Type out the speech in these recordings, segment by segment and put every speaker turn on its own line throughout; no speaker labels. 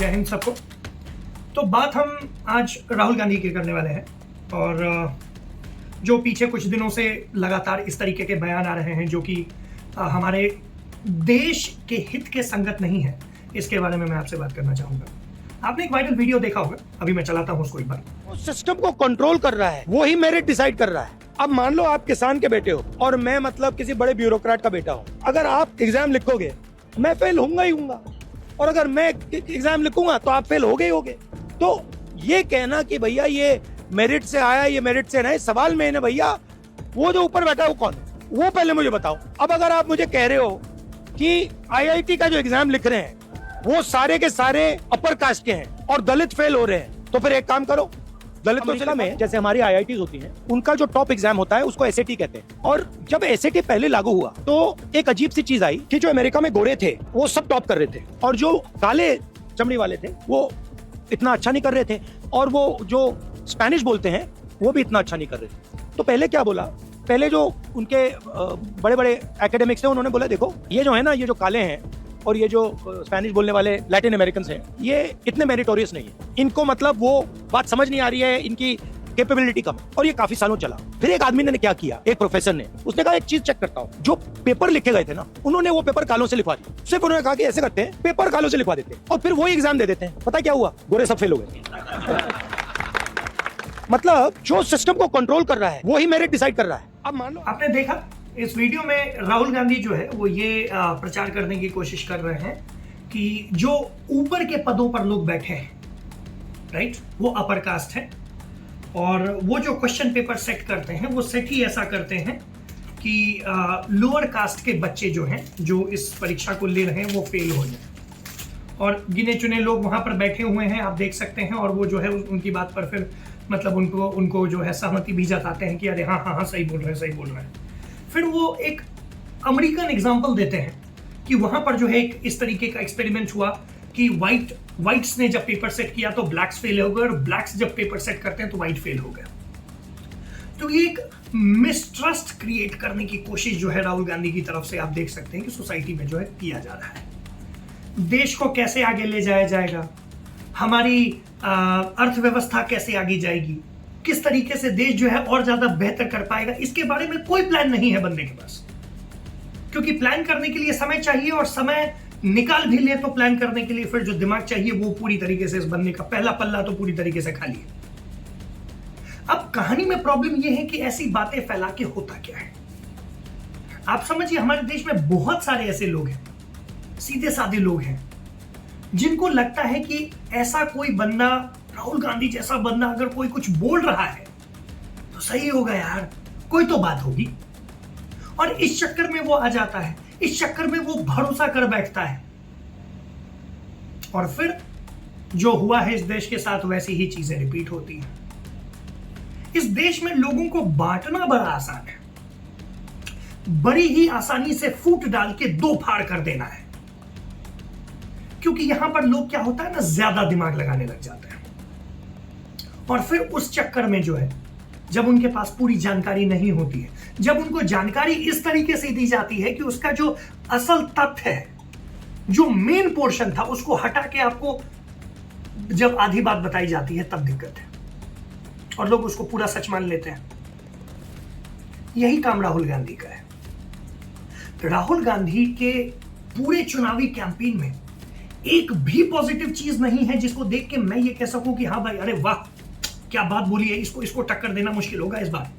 जय हिंद सबको। तो बात हम आज राहुल गांधी की करने वाले हैं और जो पीछे कुछ दिनों से लगातार इस तरीके के बयान आ रहे हैं जो कि हमारे देश के हित के संगत नहीं है, इसके बारे में मैं आपसे बात करना चाहूंगा। आपने एक वायरल वीडियो देखा होगा, अभी मैं चलाता हूं उसको एक बार।
सिस्टम को कंट्रोल कर रहा है, वो ही मेरिट डिसाइड कर रहा है। अब मान लो आप किसान के बेटे हो और मैं मतलब किसी बड़े ब्यूरोक्रेट का बेटा हूँ। अगर आप एग्जाम लिखोगे मैं फेल होऊंगा ही होऊंगा, और अगर मैं एग्जाम लिखूंगा तो आप फेल होगे ही होगे। तो ये कहना कि भैया ये मेरिट से आया, ये मेरिट से नहीं, सवाल में है ना भैया, वो जो ऊपर बैठा है वो कौन है, वो पहले मुझे बताओ। अब अगर आप मुझे कह रहे हो कि आईआईटी का जो एग्जाम लिख रहे हैं वो सारे के सारे अपर कास्ट के हैं और दलित फेल हो रहे हैं, तो फिर एक काम करो, दलितों से में जैसे हमारी आईआईटी होती हैं, उनका जो टॉप एग्जाम होता है उसको एसएटी कहते हैं। और जब एसएटी पहले लागू हुआ तो एक अजीब सी चीज आई कि जो अमेरिका में गोरे थे वो सब टॉप कर रहे थे और जो काले चमड़ी वाले थे वो इतना अच्छा नहीं कर रहे थे, और वो जो स्पेनिश बोलते हैं वो भी इतना अच्छा नहीं कर रहे थे। तो पहले क्या बोला, पहले जो उनके बड़े बड़े एकेडमिक्स थे उन्होंने बोला देखो ये जो है ना, ये जो काले हैं और ये जो स्पेनिश बोलने वाले लैटिन अमेरिकन हैं, ये इतने मेरिटोरियस नहीं है, इनको मतलब वो बात समझ नहीं आ रही है, इनकी कैपेबिलिटी कम है। और ये काफी सालों चला। फिर एक आदमी ने क्या किया, एक प्रोफेसर ने, उसने कहा एक चीज चेक करता हूँ, जो पेपर लिखे गए थे ना उन्होंने वो पेपर कालों से लिखवा दिया। सिर्फ उन्होंने कहा कि ऐसे करते हैं, पेपर कालों से लिखवा देते हैं और फिर वही एग्जाम दे देते हैं। पता क्या हुआ, गोरे सब फेल हो गए। मतलब जो सिस्टम को कंट्रोल कर रहा है वो ही मेरिट डिसाइड कर रहा है। अब मान लो
आपने देखा इस वीडियो में राहुल गांधी जो है वो ये प्रचार करने की कोशिश कर रहे हैं कि जो ऊपर के पदों पर लोग बैठे हैं, राइट, वो अपर कास्ट है, और वो जो क्वेश्चन पेपर सेट करते हैं वो सेट ही ऐसा करते हैं कि लोअर कास्ट के बच्चे जो हैं, जो इस परीक्षा को ले रहे हैं, वो फेल हो जाए। और गिने चुने लोग वहां पर बैठे हुए हैं, आप देख सकते हैं, और वो जो है उनकी बात पर फिर मतलब उनको जो है सहमति भी जताते हैं कि अरे हाँ हाँ हाँ सही बोल रहे हैं, सही बोल रहे हैं। फिर वो एक अमेरिकन एग्जाम्पल देते हैं कि वहां पर जो है एक इस तरीके का एक्सपेरिमेंट हुआ कि व्हाइट्स ने जब पेपर सेट किया तो ब्लैक्स फेल हो गए, और ब्लैक्स जब पेपर सेट करते हैं तो व्हाइट फेल हो गए। तो ये एक मिसट्रस्ट क्रिएट करने की कोशिश जो है राहुल गांधी की तरफ से आप देख सकते हैं कि सोसाइटी में जो है किया जा रहा है। देश को कैसे आगे ले जाया जाएगा, हमारी अर्थव्यवस्था कैसे आगे जाएगी, किस तरीके से देश जो है और ज्यादा बेहतर कर पाएगा, इसके बारे में कोई प्लान नहीं है बंदे के पास। क्योंकि प्लान करने के लिए समय चाहिए, और समय निकाल भी ले तो प्लान करने के लिए फिर जो दिमाग चाहिए वो पूरी तरीके से इस बंदे का पहला पल्ला तो पूरी तरीके से खाली है। अब कहानी में प्रॉब्लम यह है कि ऐसी बातें फैला के होता क्या है। आप समझिए, हमारे देश में बहुत सारे ऐसे लोग हैं, सीधे साधे लोग हैं, जिनको लगता है कि ऐसा कोई बंदा, राहुल गांधी जैसा बंदा अगर कोई कुछ बोल रहा है तो सही होगा यार, कोई तो बात होगी। और इस चक्कर में वो आ जाता है, इस चक्कर में वो भरोसा कर बैठता है, और फिर जो हुआ है इस देश के साथ वैसी ही चीजें रिपीट होती हैं। इस देश में लोगों को बांटना बड़ा आसान है, बड़ी ही आसानी से फूट डाल के दो फाड़ कर देना है। क्योंकि यहां पर लोग क्या होता है ना, ज्यादा दिमाग लगाने लग जाते हैं, और फिर उस चक्कर में जो है जब उनके पास पूरी जानकारी नहीं होती है, जब उनको जानकारी इस तरीके से दी जाती है कि उसका जो असल तथ्य है, जो मेन पोर्शन था, उसको हटा के आपको जब आधी बात बताई जाती है तब दिक्कत है, और लोग उसको पूरा सच मान लेते हैं। यही काम राहुल गांधी का है। राहुल गांधी के पूरे चुनावी कैंपेन में एक भी पॉजिटिव चीज नहीं है जिसको देख के मैं ये कह सकूं कि हाँ भाई, अरे वाह क्या बात बोली है, इसको टक्कर देना मुश्किल होगा इस बार।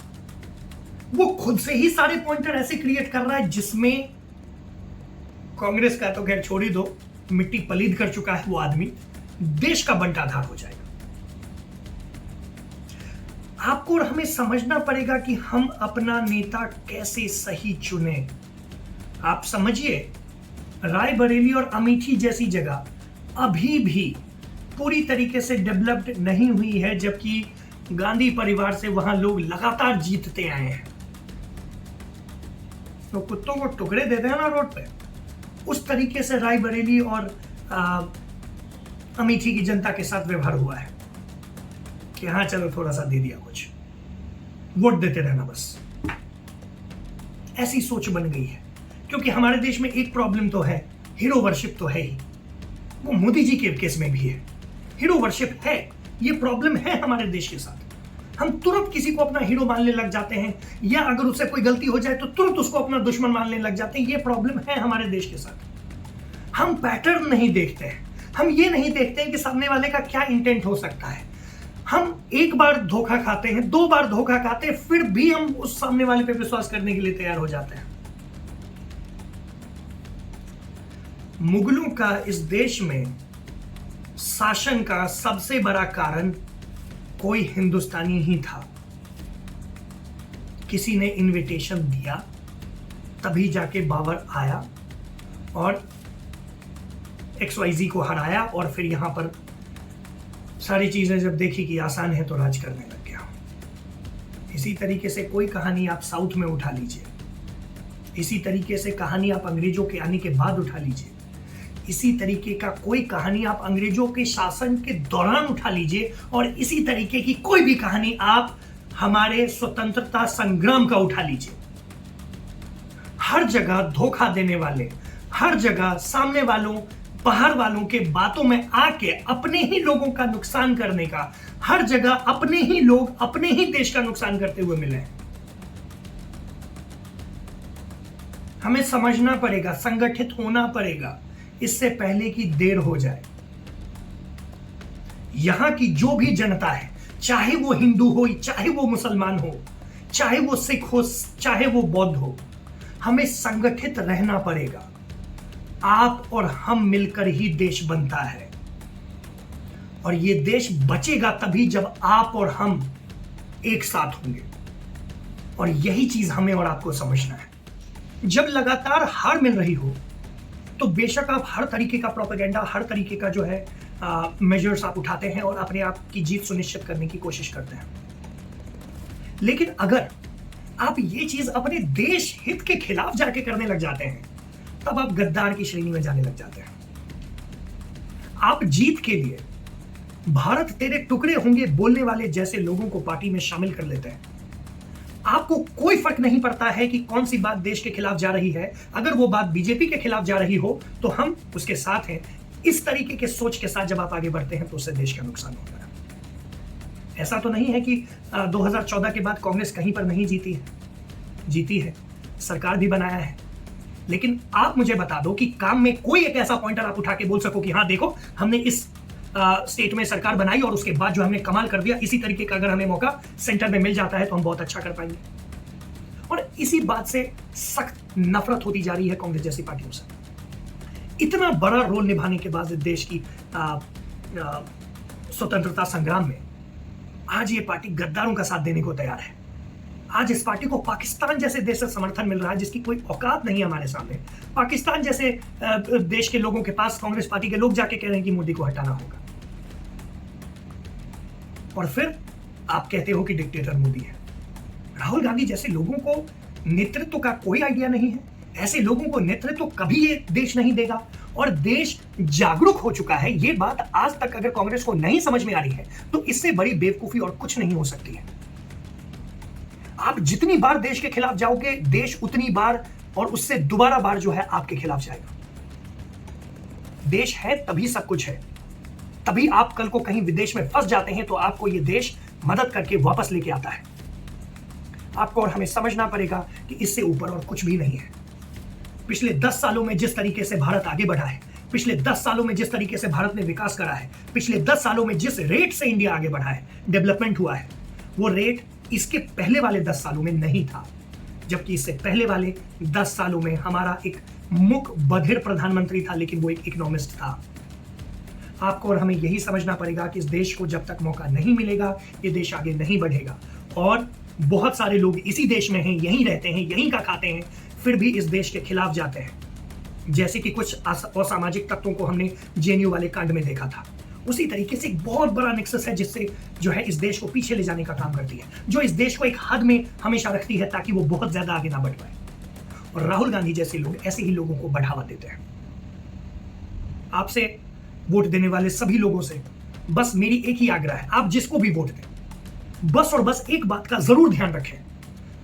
वो खुद से ही सारे पॉइंटर ऐसे क्रिएट कर रहा है जिसमें कांग्रेस का तो खैर छोड़ ही दो, मिट्टी पलीद कर चुका है वो आदमी, देश का बंटाधार हो जाएगा। आपको और हमें समझना पड़ेगा कि हम अपना नेता कैसे सही चुने। आप समझिए, रायबरेली और अमेठी जैसी जगह अभी भी पूरी तरीके से डेवलप्ड नहीं हुई है, जबकि गांधी परिवार से वहां लोग लगातार जीतते आए हैं। तो कुत्तों को टुकड़े देते हैं ना रोड पे, उस तरीके से रायबरेली और अमेठी की जनता के साथ व्यवहार हुआ है कि हाँ चलो थोड़ा सा दे दिया, कुछ वोट देते रहना बस। ऐसी सोच बन गई है, क्योंकि हमारे देश में एक प्रॉब्लम तो है, हीरो वर्शिप तो है ही। वो मोदी जी के केस में भी है। हीरो वर्शिप है, ये प्रॉब्लम है हमारे देश के साथ। हम तुरंत किसी को अपना हीरो मानने लग जाते हैं, या अगर उससे कोई गलती हो जाए तो तुरंत उसको अपना दुश्मन मानने लग जाते हैं। ये प्रॉब्लम है हमारे देश के साथ। हम पैटर्न नहीं देखते हैं, हम ये नहीं देखते हैं कि सामने वाले का क्या इंटेंट हो सकता है। हम एक बार धोखा खाते हैं, 2 बार धोखा खाते हैं, फिर भी हम उस सामने वाले पे विश्वास करने के लिए तैयार हो जाते हैं। मुगलों का इस देश में शासन का सबसे बड़ा कारण कोई हिंदुस्तानी ही था। किसी ने इनविटेशन दिया, तभी जाके बाबर आया और XYZ को हराया, और फिर यहां पर सारी चीजें जब देखी कि आसान है तो राज करने लग गया। इसी तरीके से कोई कहानी आप साउथ में उठा लीजिए, इसी तरीके से कहानी आप अंग्रेजों के आने के बाद उठा लीजिए, इसी तरीके का कोई कहानी आप अंग्रेजों के शासन के दौरान उठा लीजिए, और इसी तरीके की कोई भी कहानी आप हमारे स्वतंत्रता संग्राम का उठा लीजिए। हर जगह धोखा देने वाले, हर जगह सामने वालों बाहर वालों के बातों में आके अपने ही लोगों का नुकसान करने का, हर जगह अपने ही लोग अपने ही देश का नुकसान करते हुए मिले हैं। हमें समझना पड़ेगा, संगठित होना पड़ेगा, इससे पहले कि देर हो जाए। यहां की जो भी जनता है, चाहे वो हिंदू हो, चाहे वो मुसलमान हो, चाहे वो सिख हो, चाहे वो बौद्ध हो, हमें संगठित रहना पड़ेगा। आप और हम मिलकर ही देश बनता है, और ये देश बचेगा तभी जब आप और हम एक साथ होंगे। और यही चीज हमें और आपको समझना है। जब लगातार हार मिल रही हो तो बेशक आप हर तरीके का प्रोपेगेंडा, हर तरीके का जो है मेजर्स आप उठाते हैं और अपने आप की जीत सुनिश्चित करने की कोशिश करते हैं। लेकिन अगर आप ये चीज अपने देश हित के खिलाफ जाके करने लग जाते हैं, तब आप गद्दार की श्रेणी में जाने लग जाते हैं। आप जीत के लिए भारत तेरे टुकड़े होंगे बोलने वाले जैसे लोगों को पार्टी में शामिल कर लेते हैं। आपको कोई फर्क नहीं पड़ता है कि कौन सी बात देश के खिलाफ जा रही है। अगर वो बात बीजेपी के खिलाफ जा रही हो तो हम उसके साथ हैं। इस तरीके के सोच के साथ जब आप आगे बढ़ते हैं तो उससे देश का नुकसान होता है। ऐसा तो नहीं है कि 2014 के बाद कांग्रेस कहीं पर नहीं जीती है, जीती है, सरकार भी बनाया है। लेकिन आप मुझे बता दो कि काम में कोई एक ऐसा पॉइंटर आप उठा के बोल सको कि हाँ देखो, हमने इस स्टेट में सरकार बनाई और उसके बाद जो हमने कमाल कर दिया। इसी तरीके का अगर हमें मौका सेंटर में मिल जाता है तो हम बहुत अच्छा कर पाएंगे। और इसी बात से सख्त नफरत होती जा रही है कांग्रेस जैसी पार्टियों से। इतना बड़ा रोल निभाने के बाद देश की स्वतंत्रता संग्राम में आज ये पार्टी गद्दारों का साथ देने को तैयार है। आज इस पार्टी को पाकिस्तान जैसे देश से समर्थन मिल रहा है जिसकी कोई औकात नहीं है हमारे सामने। पाकिस्तान जैसे देश के लोगों के पास कांग्रेस पार्टी के लोग जाके कह रहे हैं कि मोदी को हटाना होगा, और फिर आप कहते हो कि डिक्टेटर मोदी है। राहुल गांधी जैसे लोगों को नेतृत्व का कोई आइडिया नहीं है। ऐसे लोगों को नेतृत्व कभी ये देश नहीं देगा, और देश जागरूक हो चुका है। ये बात आज तक अगर कांग्रेस को नहीं समझ में आ रही है तो इससे बड़ी बेवकूफी और कुछ नहीं हो सकती है। आप जितनी बार देश के खिलाफ जाओगे, देश उतनी बार और उससे दोबारा बार जो है आपके खिलाफ जाएगा। देश है तभी सब कुछ है। तभी आप कल को कहीं विदेश में फंस जाते हैं तो आपको यह देश मदद करके वापस लेके आता है। आपको और हमें समझना पड़ेगा कि इससे ऊपर और कुछ भी नहीं है। पिछले 10 सालों में जिस तरीके से भारत आगे बढ़ा है, पिछले 10 सालों में जिस तरीके से भारत ने विकास करा है, पिछले 10 सालों में जिस रेट से इंडिया आगे बढ़ा है, डेवलपमेंट हुआ है, वो रेट इसके पहले वाले 10 सालों में नहीं था। जबकि इससे पहले वाले 10 सालों में हमारा एक मूक बधिर प्रधानमंत्री था, लेकिन वो एक इकोनॉमिस्ट था। आपको और हमें यही समझना पड़ेगा कि इस देश को जब तक मौका नहीं मिलेगा ये देश आगे नहीं बढ़ेगा। और बहुत सारे लोग इसी देश में हैं, यहीं रहते हैं, यहीं का खाते हैं, फिर भी इस देश के खिलाफ जाते हैं। जैसे कि कुछ असामाजिक तत्वों को हमने जेएनयू वाले कांड में देखा था। उसी तरीके से एक बहुत बड़ा नेक्सस है जिससे जो है इस देश को पीछे ले जाने का काम करती है, जो इस देश को एक हद में हमेशा रखती है ताकि वो बहुत ज्यादा आगे ना बढ़ पाए। और राहुल गांधी जैसे लोग ऐसे ही लोगों को बढ़ावा देते हैं। आपसे वोट देने वाले सभी लोगों से बस मेरी एक ही आग्रह है, आप जिसको भी वोट दें, बस और बस एक बात का जरूर ध्यान रखें,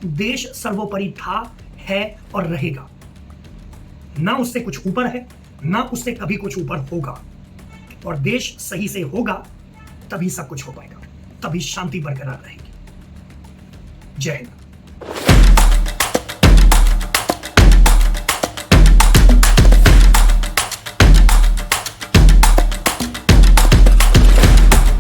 देश सर्वोपरि था, है और रहेगा। ना उससे कुछ ऊपर है, ना उससे कभी कुछ ऊपर होगा। और देश सही से होगा तभी सब कुछ हो पाएगा, तभी शांति बरकरार रहेगी। जय हिंद।